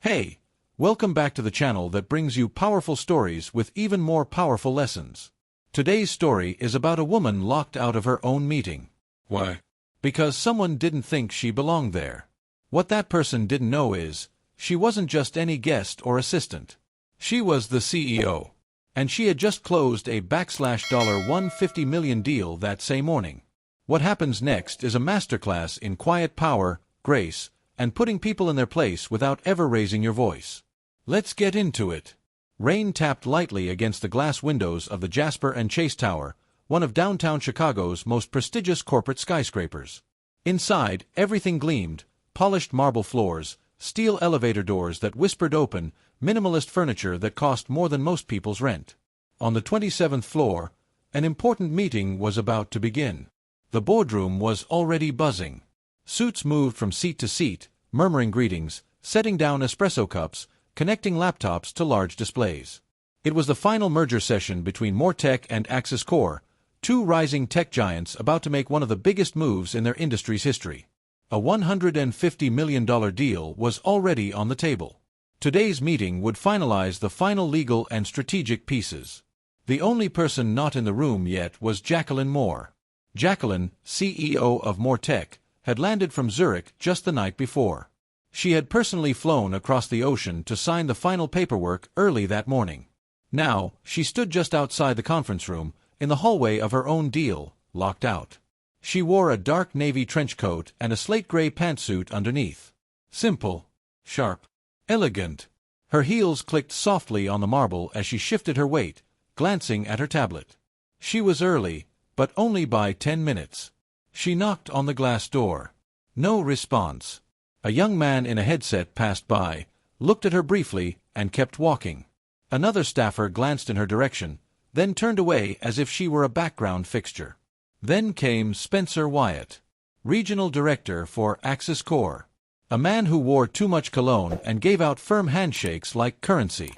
Hey, welcome back to the channel that brings you powerful stories with even more powerful lessons. Today's story is about a woman locked out of her own meeting. Why? Because someone didn't think she belonged there. What that person didn't know is, she wasn't just any guest or assistant. She was the CEO. And she had just closed a $150 million deal that same morning. What happens next is a masterclass in quiet power, grace, and putting people in their place without ever raising your voice. Let's get into it. Rain tapped lightly against the glass windows of the Jasper and Chase Tower, one of downtown Chicago's most prestigious corporate skyscrapers. Inside, everything gleamed: polished marble floors, steel elevator doors that whispered open, minimalist furniture that cost more than most people's rent. On the 27th floor, an important meeting was about to begin. The boardroom was already buzzing. Suits moved from seat to seat, murmuring greetings, setting down espresso cups, connecting laptops to large displays. It was the final merger session between Mortec and Axis Core, two rising tech giants about to make one of the biggest moves in their industry's history. A $150 million deal was already on the table. Today's meeting would finalize the final legal and strategic pieces. The only person not in the room yet was Jacqueline Moore. Jacqueline, CEO of Mortec, had landed from Zurich just the night before. She had personally flown across the ocean to sign the final paperwork early that morning. Now, she stood just outside the conference room, in the hallway of her own deal, locked out. She wore a dark navy trench coat and a slate-gray pantsuit underneath. Simple, sharp, elegant. Her heels clicked softly on the marble as she shifted her weight, glancing at her tablet. She was early, but only by 10 minutes. She knocked on the glass door. No response. A young man in a headset passed by, looked at her briefly, and kept walking. Another staffer glanced in her direction, then turned away as if she were a background fixture. Then came Spencer Wyatt, Regional Director for Axis Core. A man who wore too much cologne and gave out firm handshakes like currency.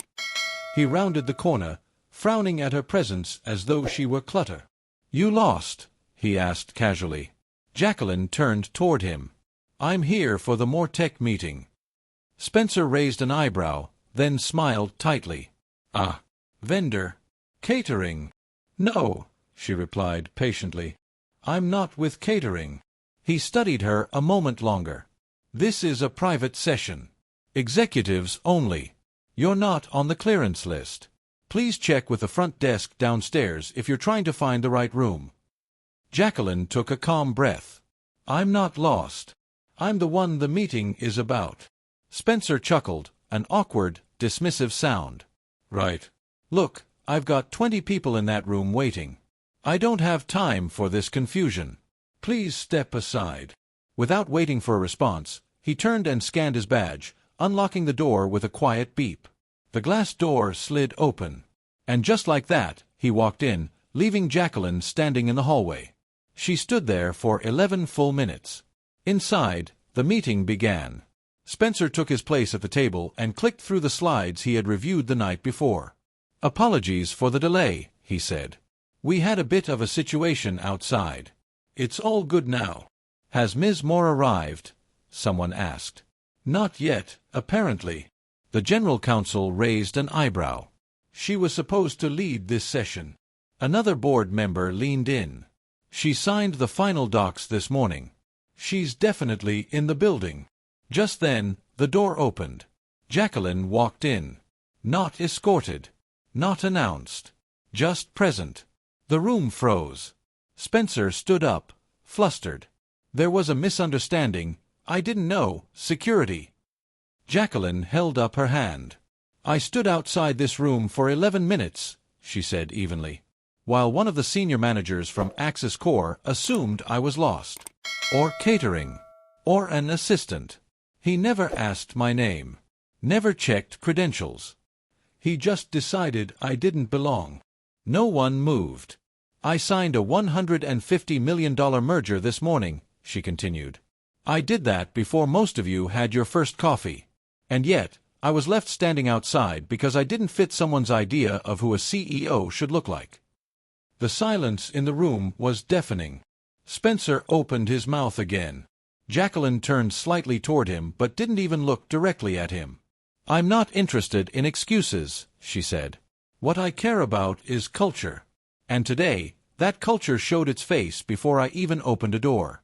He rounded the corner, frowning at her presence as though she were clutter. "You lost?" he asked casually. Jacqueline turned toward him. "I'm here for the Mortec meeting." Spencer raised an eyebrow, then smiled tightly. "Ah, vendor? Catering?" "No," she replied patiently. "I'm not with catering." He studied her a moment longer. "This is a private session. Executives only. You're not on the clearance list. Please check with the front desk downstairs if you're trying to find the right room." Jacqueline took a calm breath. "I'm not lost. I'm the one the meeting is about." Spencer chuckled, an awkward, dismissive sound. "Right. Look, I've got 20 people in that room waiting. I don't have time for this confusion. Please step aside." Without waiting for a response, he turned and scanned his badge, unlocking the door with a quiet beep. The glass door slid open. And just like that, he walked in, leaving Jacqueline standing in the hallway. She stood there for 11 full minutes. Inside, the meeting began. Spencer took his place at the table and clicked through the slides he had reviewed the night before. "Apologies for the delay," he said. "We had a bit of a situation outside. It's all good now." "Has Ms. Moore arrived?" someone asked. "Not yet, apparently." The general counsel raised an eyebrow. "She was supposed to lead this session." Another board member leaned in. "She signed the final docs this morning. She's definitely in the building." Just then, the door opened. Jacqueline walked in. Not escorted. Not announced. Just present. The room froze. Spencer stood up, flustered. "There was a misunderstanding. I didn't know. Security." Jacqueline held up her hand. "I stood outside this room for 11 minutes, she said evenly, while one of the senior managers from Axis Core assumed I was lost. Or catering. Or an assistant. He never asked my name. Never checked credentials. He just decided I didn't belong." No one moved. "I signed a $150 million merger this morning," she continued. "I did that before most of you had your first coffee. And yet, I was left standing outside because I didn't fit someone's idea of who a CEO should look like." The silence in the room was deafening. Spencer opened his mouth again. Jacqueline turned slightly toward him but didn't even look directly at him. "I'm not interested in excuses," she said. "What I care about is culture. And today, that culture showed its face before I even opened a door."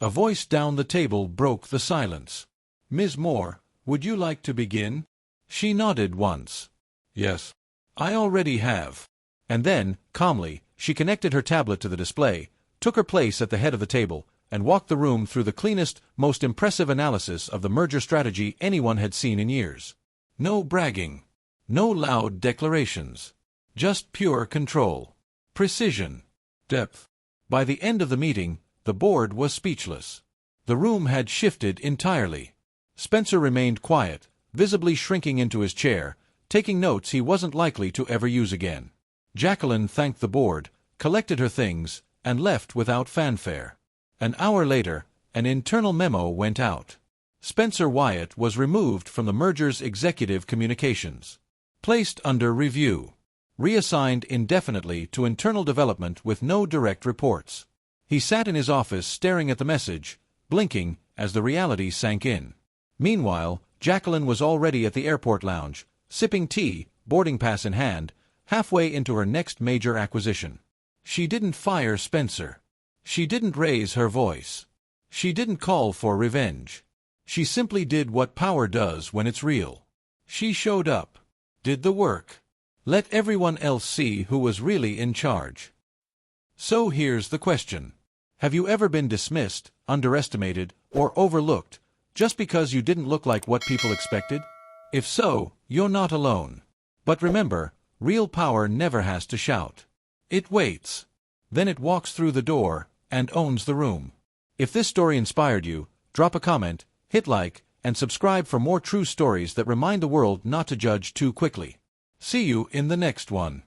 A voice down the table broke the silence. "Ms. Moore, would you like to begin?" She nodded once. "Yes, I already have." And then, calmly, she connected her tablet to the display, took her place at the head of the table, and walked the room through the cleanest, most impressive analysis of the merger strategy anyone had seen in years. No bragging. No loud declarations. Just pure control. Precision. Depth. By the end of the meeting, the board was speechless. The room had shifted entirely. Spencer remained quiet, visibly shrinking into his chair, taking notes he wasn't likely to ever use again. Jacqueline thanked the board, collected her things, and left without fanfare. An hour later, an internal memo went out. Spencer Wyatt was removed from the merger's executive communications. Placed under review. Reassigned indefinitely to internal development with no direct reports. He sat in his office staring at the message, blinking as the reality sank in. Meanwhile, Jacqueline was already at the airport lounge, sipping tea, boarding pass in hand, halfway into her next major acquisition. She didn't fire Spencer. She didn't raise her voice. She didn't call for revenge. She simply did what power does when it's real. She showed up. Did the work. Let everyone else see who was really in charge. So here's the question. Have you ever been dismissed, underestimated, or overlooked, just because you didn't look like what people expected? If so, you're not alone. But remember, real power never has to shout. It waits. Then it walks through the door and owns the room. If this story inspired you, drop a comment, hit like, and subscribe for more true stories that remind the world not to judge too quickly. See you in the next one.